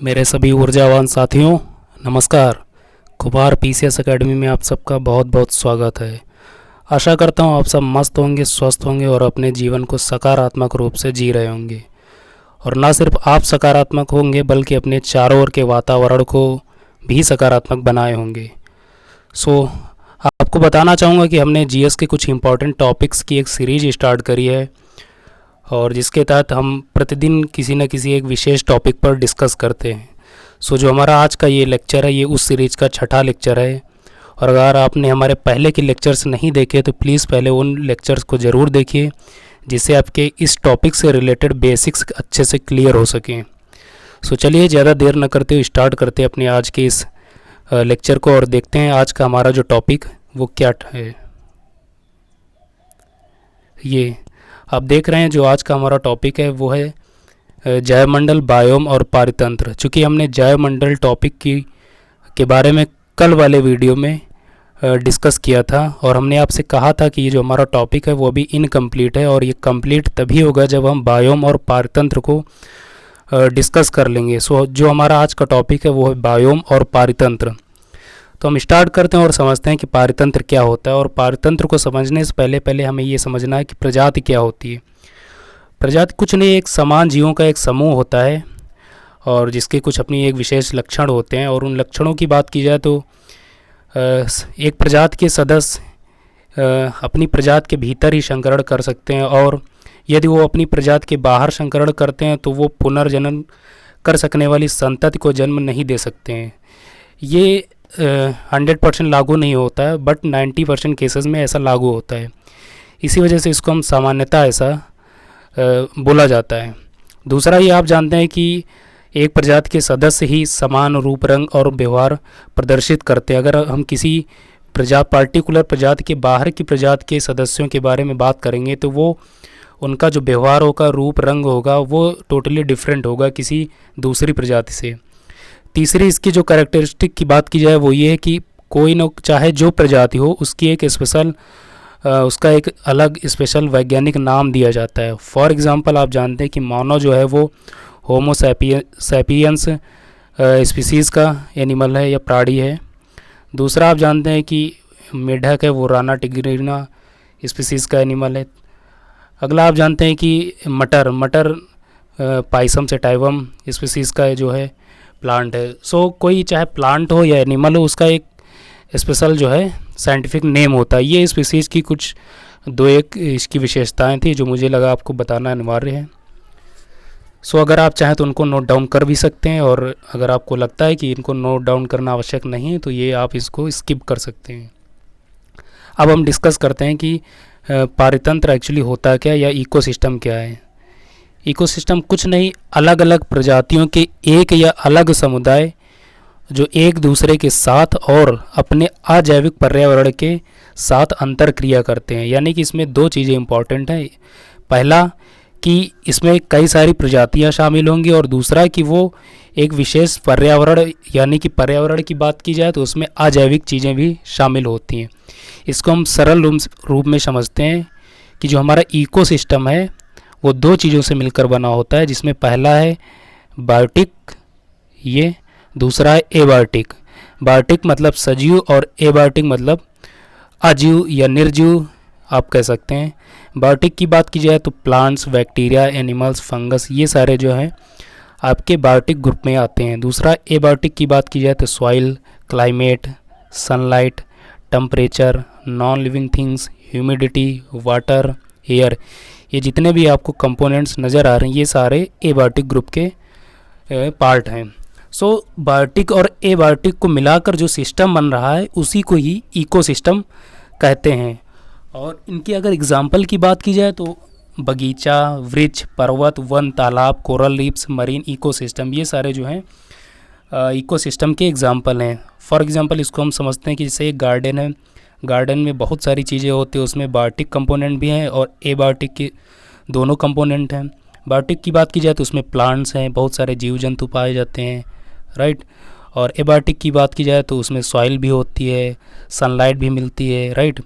मेरे सभी ऊर्जावान साथियों, नमस्कार। कुमार पीसीएस एकेडमी में आप सबका बहुत बहुत स्वागत है। आशा करता हूँ आप सब मस्त होंगे, स्वस्थ होंगे और अपने जीवन को सकारात्मक रूप से जी रहे होंगे। और ना सिर्फ आप सकारात्मक होंगे बल्कि अपने चारों ओर के वातावरण को भी सकारात्मक बनाए होंगे। सो आपको बताना चाहूँगा कि हमने जीएस के कुछ इम्पॉर्टेंट टॉपिक्स की एक सीरीज स्टार्ट करी है और जिसके तहत हम प्रतिदिन किसी न किसी एक विशेष टॉपिक पर डिस्कस करते हैं। सो जो हमारा आज का ये लेक्चर है, ये उस सीरीज़ का छठा लेक्चर है। और अगर आपने हमारे पहले के लेक्चर्स नहीं देखे तो प्लीज़ पहले उन लेक्चर्स को ज़रूर देखिए, जिससे आपके इस टॉपिक से रिलेटेड बेसिक्स अच्छे से क्लियर हो सकें। सो चलिए ज़्यादा देर न करते हुए स्टार्ट करते हैं अपने आज के इस लेक्चर को और देखते हैं आज का हमारा जो टॉपिक वो क्या है। ये आप देख रहे हैं जो आज का हमारा टॉपिक है वो है जैवमंडल, बायोम और पारितंत्र। चूँकि हमने जैवमंडल टॉपिक के बारे में कल वाले वीडियो में डिस्कस किया था और हमने आपसे कहा था कि ये जो हमारा टॉपिक है वो अभी इनकम्प्लीट है और ये कंप्लीट तभी होगा जब हम बायोम और पारितंत्र को डिस्कस कर लेंगे। सो जो हमारा आज का टॉपिक है वो है बायोम और पारितंत्र। तो हम स्टार्ट करते हैं और समझते हैं कि पारितंत्र क्या होता है। और पारितंत्र को समझने से पहले हमें ये समझना है कि प्रजाति क्या होती है। प्रजाति कुछ नहीं, एक समान जीवों का एक समूह होता है और जिसके कुछ अपनी एक विशेष लक्षण होते हैं। और उन लक्षणों की बात की जाए तो एक प्रजाति के सदस्य अपनी प्रजाति के भीतर ही संकरण कर सकते हैं और यदि वो अपनी प्रजाति के बाहर संकरण करते हैं तो वो पुनर्जनन कर सकने वाली संतति को जन्म नहीं दे सकते हैं। ये 100% लागू नहीं होता है, बट 90% केसेस में ऐसा लागू होता है। इसी वजह से इसको हम सामान्यतः ऐसा बोला जाता है। दूसरा ये आप जानते हैं कि एक प्रजाति के सदस्य ही समान रूप, रंग और व्यवहार प्रदर्शित करते हैं। अगर हम किसी पार्टिकुलर प्रजाति के बाहर की प्रजाति के सदस्यों के बारे में बात करेंगे तो वो उनका जो व्यवहार होगा, रूप, रंग होगा, वो टोटली डिफरेंट होगा किसी दूसरी प्रजाति से। तीसरी इसकी जो कैरेक्टरिस्टिक की बात की जाए वो ये है कि कोई न चाहे जो प्रजाति हो उसकी एक स्पेशल उसका एक अलग स्पेशल वैज्ञानिक नाम दिया जाता है। फॉर एग्जांपल आप जानते हैं कि मानव जो है वो होमो सैपियंस स्पीसीज़ का एनिमल है या प्राणी है। दूसरा आप जानते हैं कि मेढक है वो राना टिग्रिना स्पीसीज़ का एनिमल है। अगला आप जानते हैं कि मटर पाइसम सेटाइवम स्पीसीज़ का जो है प्लांट है। सो कोई चाहे प्लांट हो या एनिमल हो उसका एक स्पेशल जो है साइंटिफिक नेम होता है। ये स्पीसीज़ की कुछ दो एक इसकी विशेषताएं थी जो मुझे लगा आपको बताना अनिवार्य है। सो अगर आप चाहें तो उनको नोट डाउन कर भी सकते हैं और अगर आपको लगता है कि इनको नोट डाउन करना आवश्यक नहीं है तो ये आप इसको स्किप कर सकते हैं। अब हम डिस्कस करते हैं कि पारितंत्र एक्चुअली होता क्या या इकोसिस्टम क्या है। इकोसिस्टम कुछ नहीं, अलग अलग प्रजातियों के एक या अलग समुदाय जो एक दूसरे के साथ और अपने अजैविक पर्यावरण के साथ अंतर क्रिया करते हैं। यानी कि इसमें दो चीज़ें इंपॉर्टेंट हैं। पहला कि इसमें कई सारी प्रजातियां शामिल होंगी और दूसरा कि वो एक विशेष पर्यावरण, यानी कि पर्यावरण की बात की जाए तो उसमें अजैविक चीज़ें भी शामिल होती हैं। इसको हम सरल रूप में समझते हैं कि जो हमारा इकोसिस्टम है वो दो चीज़ों से मिलकर बना होता है, जिसमें पहला है बायोटिक, ये दूसरा है एबायोटिक। बायोटिक मतलब सजीव और एबायोटिक मतलब अजीव या निर्जीव आप कह सकते हैं। बायोटिक की बात की जाए तो प्लांट्स, बैक्टीरिया, एनिमल्स, फंगस, ये सारे जो हैं आपके बायोटिक ग्रुप में आते हैं। दूसरा एबायोटिक की बात की जाए तो soil, climate, sunlight, temperature, non living things, humidity, water, air, ये जितने भी आपको कंपोनेंट्स नज़र आ रहे हैं ये सारे एबायोटिक ग्रुप के पार्ट हैं। सो बायोटिक और एबायोटिक को मिलाकर जो सिस्टम बन रहा है उसी को ही इकोसिस्टम कहते हैं। और इनकी अगर एग्जाम्पल की बात की जाए तो बगीचा, वृक्ष, पर्वत, वन, तालाब, कोरल रीफ्स, मरीन इकोसिस्टम, ये सारे जो हैं इकोसिस्टम के एग्जाम्पल हैं। फॉर एग्जांपल इसको हम समझते हैं कि जैसे एक गार्डन है, गार्डन में बहुत सारी चीज़ें होती हैं, उसमें बायोटिक कंपोनेंट भी हैं और एबायोटिक के दोनों कंपोनेंट हैं। बायोटिक की बात की जाए तो उसमें प्लांट्स हैं, बहुत सारे जीव जंतु पाए जाते हैं, राइट। और एबायोटिक की बात की जाए तो उसमें सॉइल भी होती है, सनलाइट भी मिलती है, राइट।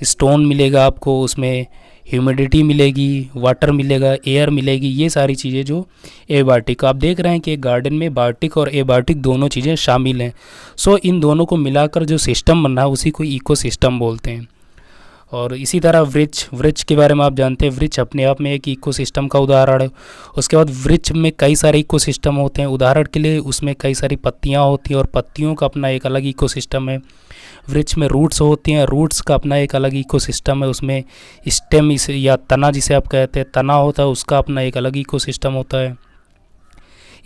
स्टोन मिलेगा आपको, उसमें ह्यूमिडिटी मिलेगी, वाटर मिलेगा, एयर मिलेगी, ये सारी चीज़ें जो एबायोटिक, आप देख रहे हैं कि एक गार्डन में बायोटिक और एबायोटिक दोनों चीज़ें शामिल हैं। सो इन दोनों को मिलाकर जो सिस्टम बन रहा है उसी को इकोसिस्टम बोलते हैं। और इसी तरह वृक्ष के बारे में आप जानते हैं, वृक्ष अपने आप में एक इकोसिस्टम का उदाहरण है। उसके बाद वृक्ष में कई सारे इकोसिस्टम होते हैं, उदाहरण के लिए उसमें कई सारी पत्तियां होती हैं और पत्तियों का अपना एक अलग इकोसिस्टम है। वृक्ष में रूट्स होती हैं, रूट्स का अपना एक अलग इकोसिस्टम है। उसमें स्टेम इसे या तना जिसे आप कहते हैं, तना होता है, उसका अपना एक अलग इकोसिस्टम होता है।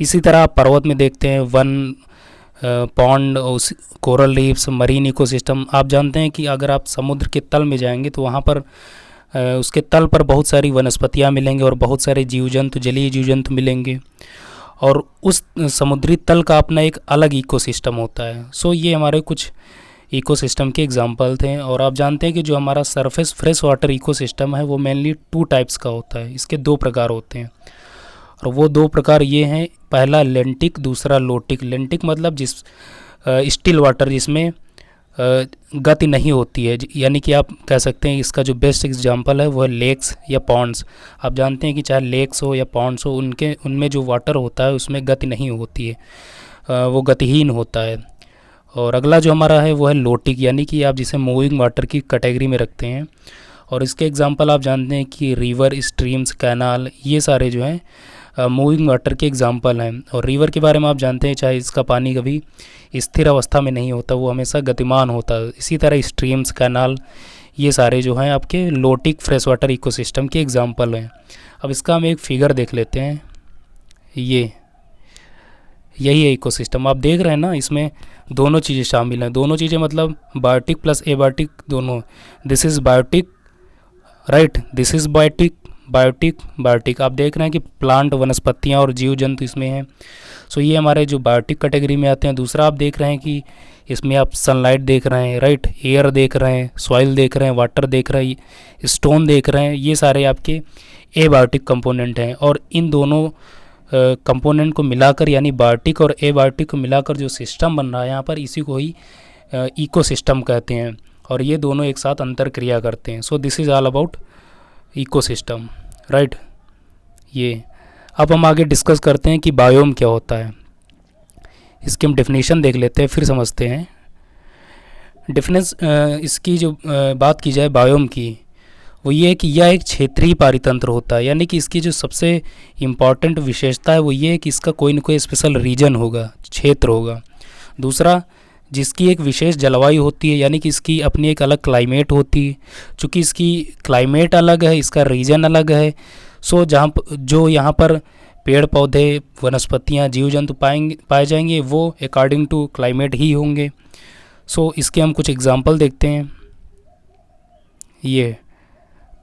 इसी तरह आप पर्वत में देखते हैं one, pond, coral reefs, marine ecosystem. आप जानते हैं कि अगर आप समुद्र के तल में जाएंगे तो वहाँ पर उसके तल पर बहुत सारी वनस्पतियाँ मिलेंगी और बहुत सारे जीव जंतु, जलीय जीव जंतु मिलेंगे और उस समुद्री तल का अपना एक अलग इकोसिस्टम होता है। सो ये हमारे कुछ इकोसिस्टम के एग्जांपल थे। और आप जानते हैं कि जो हमारा सरफेस फ्रेश वाटर इकोसिस्टम है वो मेनली 2 टाइप्स का होता है। इसके 2 प्रकार होते हैं और वो 2 प्रकार ये हैं, पहला लेंटिक, दूसरा लोटिक। लेंटिक मतलब जिस स्टिल वाटर, जिसमें गति नहीं होती है, यानी कि आप कह सकते हैं इसका जो बेस्ट एग्जांपल है वो है लेक्स या पॉन्ड्स। आप जानते हैं कि चाहे लेक्स हो या पॉन्ड्स हो, उनमें जो वाटर होता है उसमें गति नहीं होती है, वो गतिहीन होता है। और अगला जो हमारा है वो है लोटिक, यानी कि आप जिसे मूविंग वाटर की कैटेगरी में रखते हैं। और इसके एग्जांपल आप जानते हैं कि रिवर, स्ट्रीम्स, कैनाल, ये सारे जो हैं मूविंग वाटर के एग्जांपल हैं। और रिवर के बारे में आप जानते हैं चाहे इसका पानी कभी स्थिर अवस्था में नहीं होता, वो हमेशा गतिमान होता है। इसी तरह स्ट्रीम्स, कैनाल, ये सारे जो हैं आपके लोटिक फ्रेश वाटर इकोसिस्टम के एग्जांपल हैं। अब इसका हम एक फिगर देख लेते हैं। यही है इकोसिस्टम। आप देख रहे हैं ना, इसमें दोनों चीज़ें शामिल हैं। दोनों चीज़ें मतलब बायोटिक प्लस एबायोटिक दोनों। This is biotic, right, this is biotic, biotic. आप देख रहे हैं कि प्लांट, वनस्पतियाँ और जीव जंतु इसमें हैं। सो ये हमारे जो बायोटिक कैटेगरी में आते हैं। दूसरा आप देख रहे हैं कि इसमें आप सनलाइट देख रहे हैं, राइट, एयर देख रहे हैं, सॉइल देख रहे हैं, वाटर देख रहे हैं, स्टोन देख रहे हैं, ये सारे आपके एबायोटिक कंपोनेंट हैं। और इन दोनों कंपोनेंट को मिलाकर, यानी बायोटिक और एबायोटिक को मिलाकर जो सिस्टम बन रहा है यहाँ पर, इसी को ही इकोसिस्टम कहते हैं। और ये दोनों एक साथ अंतर क्रिया करते हैं। सो this is all about ecosystem, right. ये अब हम आगे डिस्कस करते हैं कि बायोम क्या होता है। इसकी हम डेफिनेशन देख लेते हैं, फिर समझते हैं। इसकी जो बात की जाए बायोम की, वो ये है कि यह एक क्षेत्रीय पारितंत्र होता है, यानी कि इसकी जो सबसे इम्पॉर्टेंट विशेषता है वो ये है कि इसका कोई न कोई स्पेशल रीजन होगा, क्षेत्र होगा। दूसरा, जिसकी एक विशेष जलवायु होती है, यानी कि इसकी अपनी एक अलग क्लाइमेट होती है। चूँकि इसकी क्लाइमेट अलग है, इसका रीजन अलग है, सो जो यहाँ पर पेड़ पौधे, वनस्पतियाँ, जीव जंतु पाए जाएंगे वो अकॉर्डिंग टू क्लाइमेट ही होंगे। सो इसके हम कुछ एग्जांपल देखते हैं। ये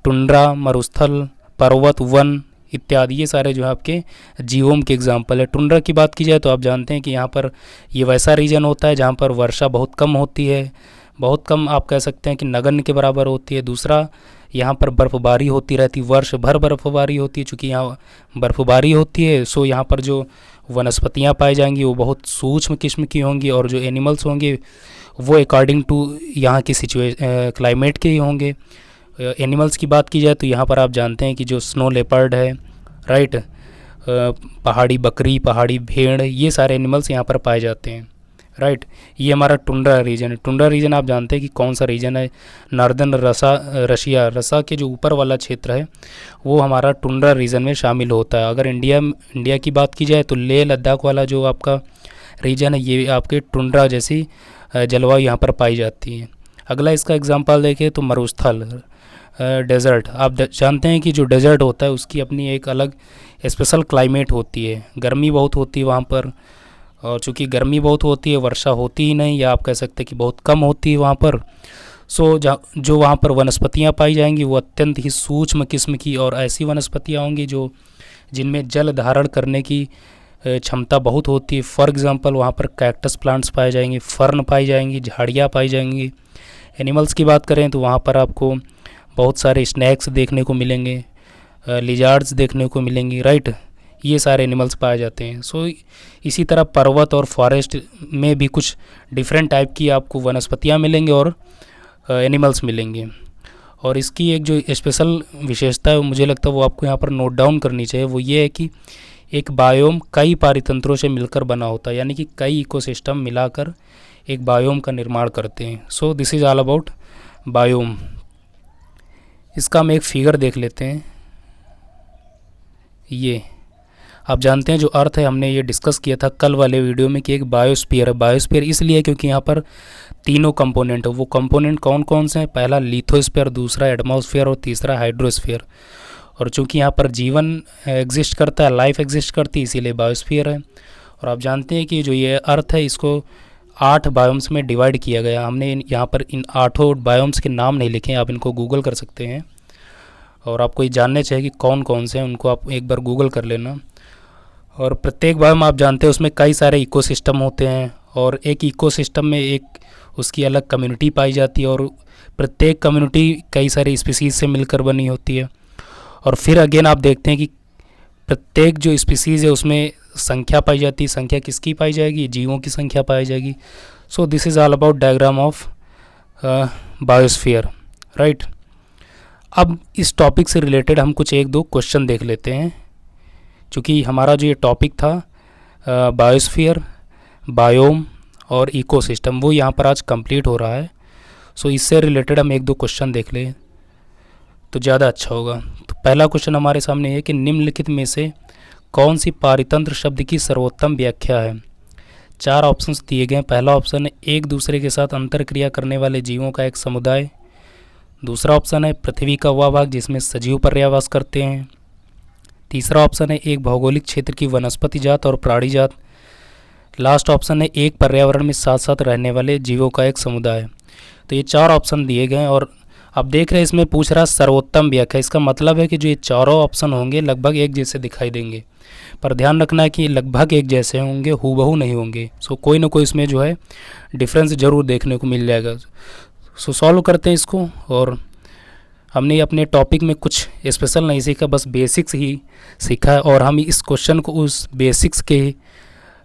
टुंड्रा, मरुस्थल, पर्वत, वन इत्यादि, ये सारे जो है आपके जीवोम के एग्जांपल है। टुंड्रा की बात की जाए तो आप जानते हैं कि यहाँ पर ये वैसा रीजन होता है जहाँ पर वर्षा बहुत कम होती है, बहुत कम, आप कह सकते हैं कि नगण्य के बराबर होती है। दूसरा, यहाँ पर बर्फ़बारी होती रहती, वर्ष भर बर्फ़बारी होती है। चूँकि यहाँ बर्फ़बारी होती है, सो यहाँ पर जो वनस्पतियाँ पाई जाएंगी वो बहुत सूक्ष्म किस्म की होंगी, और जो एनिमल्स होंगे वो अकॉर्डिंग टू यहाँ की क्लाइमेट के ही होंगे। एनिमल्स की बात की जाए तो यहाँ पर आप जानते हैं कि जो स्नो लेपर्ड है, राइट, पहाड़ी बकरी, पहाड़ी भेड़, ये सारे एनिमल्स यहाँ पर पाए जाते हैं, राइट। ये हमारा टुंड्रा रीजन है। टुंड्रा रीजन आप जानते हैं कि कौन सा रीजन है, नॉर्दर्न रशिया के जो ऊपर वाला क्षेत्र है वो हमारा टुंड्रा रीजन में शामिल होता है। अगर इंडिया की बात की जाए तो लेह लद्दाख वाला जो आपका रीजन है ये आपके टुंड्रा जैसी जलवायु यहाँ पर पाई जाती है। अगला इसका एग्जाम्पल देखें तो मरुस्थल, डेजर्ट। आप जानते हैं कि जो डेजर्ट होता है उसकी अपनी एक अलग स्पेशल क्लाइमेट होती है, गर्मी बहुत होती है वहाँ पर, और चूँकि गर्मी बहुत होती है वर्षा होती ही नहीं, या आप कह सकते हैं कि बहुत कम होती है वहाँ पर। सो जो वहाँ पर वनस्पतियाँ पाई जाएंगी वो अत्यंत ही सूक्ष्म किस्म की और ऐसी वनस्पतियाँ होंगी जिनमें जल धारण करने की क्षमता बहुत होती है। फॉर एग्ज़ाम्पल वहाँ पर कैक्टस प्लांट्स पाए जाएंगे, फर्न पाई जाएंगी, झाड़ियाँ पाई जाएंगी। एनिमल्स की बात करें तो वहाँ पर आपको बहुत सारे स्नैक्स देखने को मिलेंगे, लिजार्ड्स देखने को मिलेंगी, राइट, ये सारे एनिमल्स पाए जाते हैं। सो इसी तरह पर्वत और फॉरेस्ट में भी कुछ डिफरेंट टाइप की आपको वनस्पतियाँ मिलेंगे और एनिमल्स मिलेंगे। और इसकी एक जो स्पेशल विशेषता है मुझे लगता है वो आपको यहाँ पर नोट डाउन करनी चाहिए। वो ये है कि एक बायोम कई पारितंत्रों से मिलकर बना होता है, यानी कि कई इकोसिस्टम मिलाकर एक बायोम का निर्माण करते हैं। सो this is all about biome. इसका हम एक फिगर देख लेते हैं। ये आप जानते हैं जो अर्थ है, हमने ये डिस्कस किया था कल वाले वीडियो में कि एक बायोस्फीयर है। बायोस्फीयर इसलिए क्योंकि यहाँ पर तीनों कंपोनेंट है। वो कंपोनेंट कौन कौन से हैं? पहला लिथोस्फीयर, दूसरा एटमॉस्फेयर और तीसरा हाइड्रोस्फीयर। और चूँकि यहाँ पर जीवन एग्जिस्ट करता है, लाइफ एग्जिस्ट करती है, इसीलिए बायोस्फीयर है। और आप जानते हैं कि जो ये अर्थ है इसको 8 बायोम्स में डिवाइड किया गया। हमने यहाँ पर इन 8 बायोम्स के नाम नहीं लिखे, आप इनको गूगल कर सकते हैं। और आपको ये जानने चाहिए कि कौन कौन से हैं, उनको आप एक बार गूगल कर लेना। और प्रत्येक बायोम आप जानते हैं उसमें कई सारे इकोसिस्टम होते हैं, और एक इकोसिस्टम में एक उसकी अलग कम्युनिटी पाई जाती है, और प्रत्येक कम्युनिटी कई सारे स्पीसीज़ से मिलकर बनी होती है। और फिर अगेन आप देखते हैं कि प्रत्येक जो स्पीसीज़ है उसमें संख्या पाई जाती है। संख्या किसकी पाई जाएगी? जीवों की संख्या पाई जाएगी। सो this is all about diagram of biosphere, right. अब इस टॉपिक से रिलेटेड हम कुछ एक दो क्वेश्चन देख लेते हैं, क्योंकि हमारा जो ये टॉपिक था बायोस्फीयर, बायोम और इकोसिस्टम, वो यहाँ पर आज कंप्लीट हो रहा है। सो इससे रिलेटेड हम एक दो क्वेश्चन देख लें तो ज़्यादा अच्छा होगा। तो पहला क्वेश्चन हमारे सामने है कि निम्नलिखित में से कौन सी पारितंत्र शब्द की सर्वोत्तम व्याख्या है? 4 ऑप्शंस दिए गए हैं। पहला ऑप्शन है एक दूसरे के साथ अंतरक्रिया करने वाले जीवों का एक समुदाय। दूसरा ऑप्शन है पृथ्वी का वह भाग जिसमें सजीव पर्यावास करते हैं। तीसरा ऑप्शन है एक भौगोलिक क्षेत्र की वनस्पति जात और प्राणी जात। लास्ट ऑप्शन है एक पर्यावरण में साथ साथ रहने वाले जीवों का एक समुदाय। तो ये 4 ऑप्शन दिए गए हैं, और आप देख रहे हैं इसमें पूछ रहा सर्वोत्तम व्याख्या। इसका मतलब है कि जो ये चारों ऑप्शन होंगे लगभग एक जैसे दिखाई देंगे, पर ध्यान रखना है कि लगभग एक जैसे होंगे, हूबहू नहीं होंगे। सो कोई ना कोई इसमें जो है डिफरेंस ज़रूर देखने को मिल जाएगा। सो सॉल्व करते हैं इसको। और हमने अपने टॉपिक में कुछ स्पेशल नहीं सीखा, बस बेसिक्स ही सीखा है, और हम इस क्वेश्चन को उस बेसिक्स के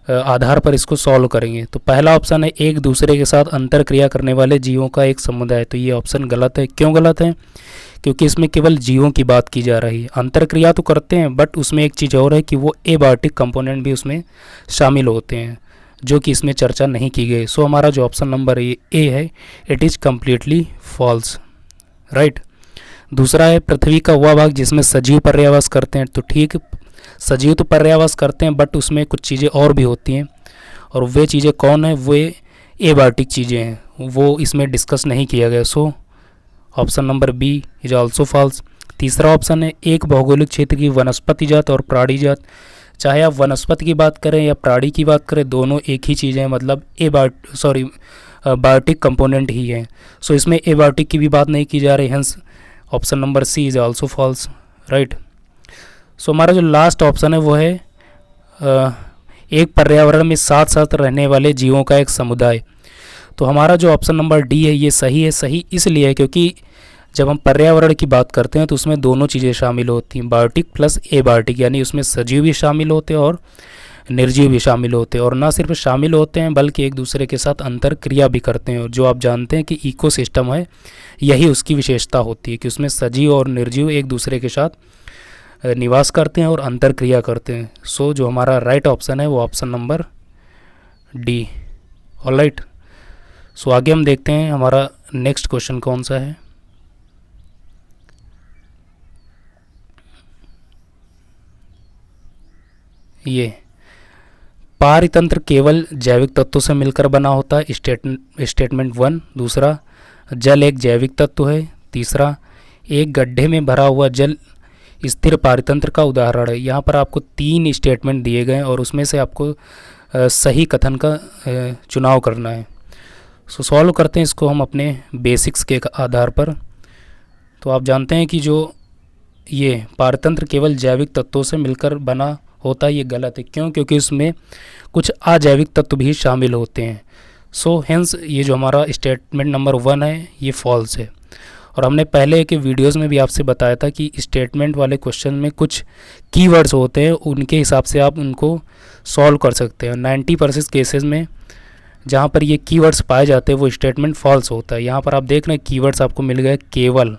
आधार पर इसको सॉल्व करेंगे। तो पहला ऑप्शन है एक दूसरे के साथ अंतरक्रिया करने वाले जीवों का एक समुदाय। तो ये ऑप्शन गलत है। क्यों गलत है? क्योंकि इसमें केवल जीवों की बात की जा रही है। अंतरक्रिया तो करते हैं, बट उसमें एक चीज़ और है कि वो एबायोटिक कंपोनेंट भी उसमें शामिल होते हैं, जो कि इसमें चर्चा नहीं की गई। सो हमारा जो ऑप्शन नंबर ए है, it is completely false, right. दूसरा है पृथ्वी का वह भाग जिसमें सजीव पर्यावास करते हैं। तो ठीक, सजीव तो पर्यावास करते हैं, बट उसमें कुछ चीज़ें और भी होती हैं, और वे चीज़ें कौन है? वे एबायोटिक चीज़ें हैं, वो इसमें डिस्कस नहीं किया गया। So option number B is also false. तीसरा ऑप्शन है एक भौगोलिक क्षेत्र की वनस्पति जात और प्राणी जात। चाहे आप वनस्पति की बात करें या प्राणी की बात करें, दोनों एक ही चीज़ें हैं, मतलब बायोटिक कंपोनेंट ही हैं। सो इसमें एबायोटिक की भी बात नहीं की जा रही, hence option number c is also false, right. So हमारा जो लास्ट ऑप्शन है वो है एक पर्यावरण में साथ साथ रहने वाले जीवों का एक समुदाय। तो हमारा जो ऑप्शन नंबर डी है ये सही है। सही इसलिए है क्योंकि जब हम पर्यावरण की बात करते हैं तो उसमें दोनों चीज़ें शामिल होती हैं, बायोटिक प्लस एबायोटिक, यानी उसमें सजीव भी शामिल होते हैं और निर्जीव भी शामिल होते हैं। और ना सिर्फ शामिल होते हैं बल्कि एक दूसरे के साथ अंतर क्रिया भी करते हैं। और जो आप जानते हैं कि इकोसिस्टम है, यही उसकी विशेषता होती है कि उसमें सजीव और निर्जीव एक दूसरे के साथ निवास करते हैं और अंतर क्रिया करते हैं। सो जो हमारा राइट ऑप्शन है वो ऑप्शन नंबर डी, ऑलराइट। सो आगे हम देखते हैं हमारा नेक्स्ट क्वेश्चन कौन सा है। ये पारितंत्र केवल जैविक तत्वों से मिलकर बना होता है, स्टेटमेंट 1। दूसरा, जल एक जैविक तत्व है। तीसरा, एक गड्ढे में भरा हुआ जल स्थिर पारितंत्र का उदाहरण है। यहाँ पर आपको 3 स्टेटमेंट दिए गए हैं और उसमें से आपको सही कथन का चुनाव करना है। सो सॉल्व करते हैं इसको हम अपने बेसिक्स के आधार पर। तो आप जानते हैं कि जो ये पारितंत्र केवल जैविक तत्वों से मिलकर बना होता है, ये गलत है। क्यों? क्योंकि उसमें कुछ अजैविक तत्व भी शामिल होते हैं। सो हेंस ये जो हमारा स्टेटमेंट नंबर 1 है ये फॉल्स है। और हमने पहले के वीडियोस में भी आपसे बताया था कि स्टेटमेंट वाले क्वेश्चन में कुछ कीवर्ड्स होते हैं, उनके हिसाब से आप उनको सॉल्व कर सकते हैं। 90% केसेस में जहाँ पर ये कीवर्ड्स पाए जाते हैं वो स्टेटमेंट फॉल्स होता है। यहाँ पर आप देख रहे हैं कीवर्ड्स आपको मिल गए केवल,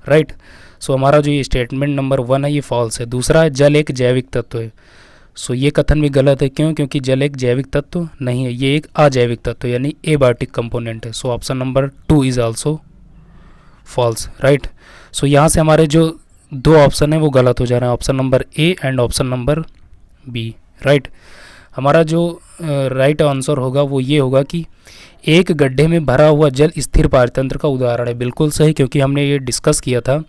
राइट। सो हमारा जो ये स्टेटमेंट नंबर 1 है ये फॉल्स है। दूसरा है जल एक जैविक तत्व है। सो ये कथन भी गलत है। क्यों? क्योंकि जल एक जैविक तत्व नहीं है, ये एक अजैविक तत्व यानी एबायोटिक कंपोनेंट है। So option number 2 is also false, right. So यहाँ से हमारे जो 2 ऑप्शन है वो गलत हो जा रहे हैं, option number A and option number B, right. हमारा जो राइट आंसर होगा वो ये होगा कि एक गड्ढे में भरा हुआ जल स्थिर पारतंत्र का उदाहरण है। बिल्कुल सही, क्योंकि हमने ये डिस्कस किया था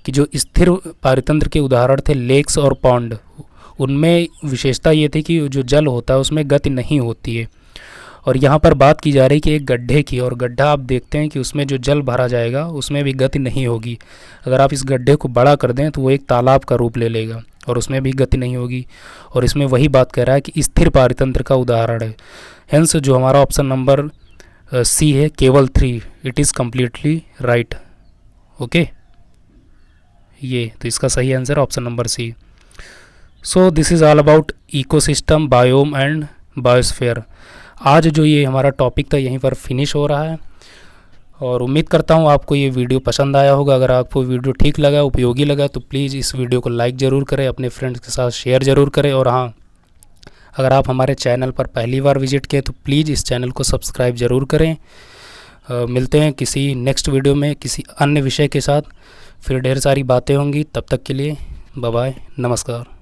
कि जो स्थिर पारतंत्र के उदाहरण थे लेक्स और पॉन्ड, उनमें विशेषता ये थी कि जो जल होता है उसमें गति नहीं होती है। और यहाँ पर बात की जा रही है कि एक गड्ढे की, और गड्ढा आप देखते हैं कि उसमें जो जल भरा जाएगा उसमें भी गति नहीं होगी। अगर आप इस गड्ढे को बड़ा कर दें तो वो एक तालाब का रूप ले लेगा और उसमें भी गति नहीं होगी। और इसमें वही बात कह रहा है कि स्थिर पारतंत्र का उदाहरण है। हेंस जो हमारा ऑप्शन नंबर सी है केवल 3, it is completely right. Okay, ये तो इसका सही answer option number C. So this is all about ecosystem, biome and biosphere. आज जो ये हमारा टॉपिक था यहीं पर फिनिश हो रहा है और उम्मीद करता हूँ आपको ये वीडियो पसंद आया होगा। अगर आपको वीडियो ठीक लगा, उपयोगी लगा, तो प्लीज़ इस वीडियो को लाइक ज़रूर करें, अपने फ्रेंड्स के साथ शेयर ज़रूर करें। और हाँ, अगर आप हमारे चैनल पर पहली बार विजिट किए तो प्लीज़ इस चैनल को सब्सक्राइब ज़रूर करें। मिलते हैं किसी नेक्स्ट वीडियो में किसी अन्य विषय के साथ, फिर ढेर सारी बातें होंगी। तब तक के लिए बाय बाय, नमस्कार।